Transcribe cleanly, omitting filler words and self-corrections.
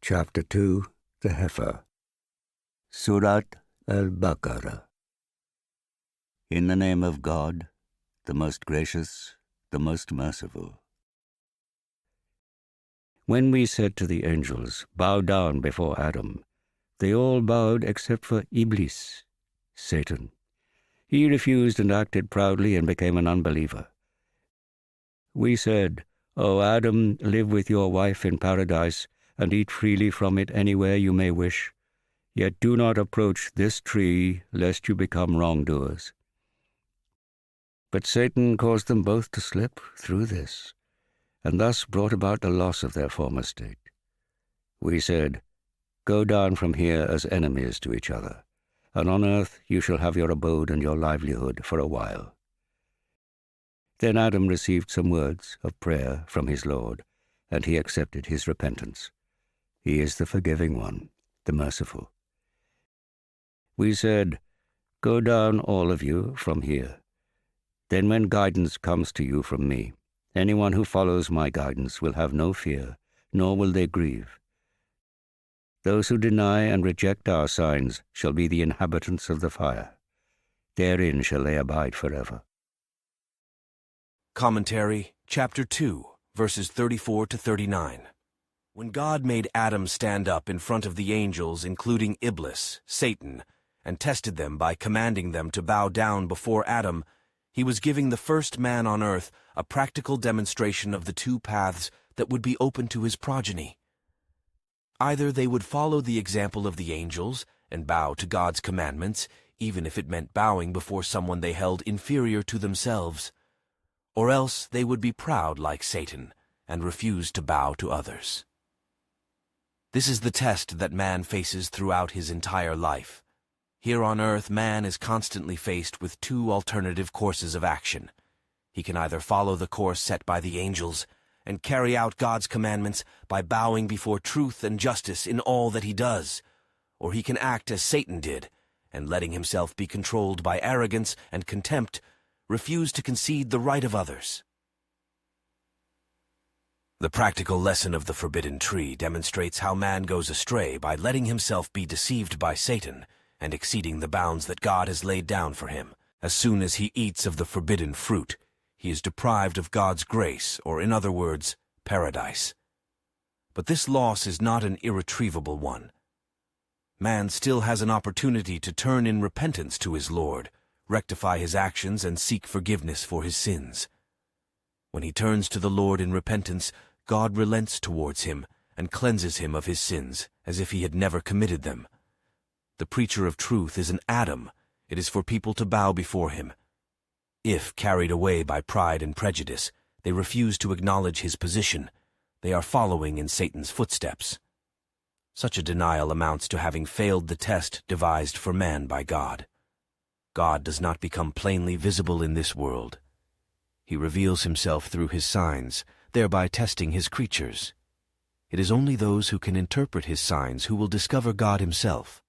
Chapter 2, The Heifer. Surat al-Baqarah. In the name of God, the most gracious, the most merciful. When we said to the angels, "Bow down before Adam," they all bowed except for Iblis, Satan. He refused and acted proudly and became an unbeliever. We said, "O Adam, live with your wife in paradise and eat freely from it anywhere you may wish. Yet do not approach this tree, lest you become wrongdoers." But Satan caused them both to slip through this, and thus brought about the loss of their former state. We said, "Go down from here as enemies to each other, and on earth you shall have your abode and your livelihood for a while." Then Adam received some words of prayer from his Lord, and he accepted his repentance. He is the forgiving one, the merciful. We said, "Go down, all of you, from here. Then when guidance comes to you from me, anyone who follows my guidance will have no fear, nor will they grieve. Those who deny and reject our signs shall be the inhabitants of the fire. Therein shall they abide forever." Commentary, Chapter 2, verses 34 to 39. When God made Adam stand up in front of the angels, including Iblis, Satan, and tested them by commanding them to bow down before Adam, he was giving the first man on earth a practical demonstration of the two paths that would be open to his progeny. Either they would follow the example of the angels and bow to God's commandments, even if it meant bowing before someone they held inferior to themselves, or else they would be proud like Satan and refuse to bow to others. This is the test that man faces throughout his entire life. Here on earth, man is constantly faced with two alternative courses of action. He can either follow the course set by the angels and carry out God's commandments by bowing before truth and justice in all that he does, or he can act as Satan did, and letting himself be controlled by arrogance and contempt, refuse to concede the right of others. The practical lesson of the forbidden tree demonstrates how man goes astray by letting himself be deceived by Satan and exceeding the bounds that God has laid down for him. As soon as he eats of the forbidden fruit, he is deprived of God's grace, or in other words, paradise. But this loss is not an irretrievable one. Man still has an opportunity to turn in repentance to his Lord, rectify his actions, and seek forgiveness for his sins. When he turns to the Lord in repentance, God relents towards him and cleanses him of his sins, as if he had never committed them. The preacher of truth is an Adam. It is for people to bow before him. If, carried away by pride and prejudice, they refuse to acknowledge his position, they are following in Satan's footsteps. Such a denial amounts to having failed the test devised for man by God. God does not become plainly visible in this world. He reveals himself through his signs, thereby testing his creatures. It is only those who can interpret his signs who will discover God himself.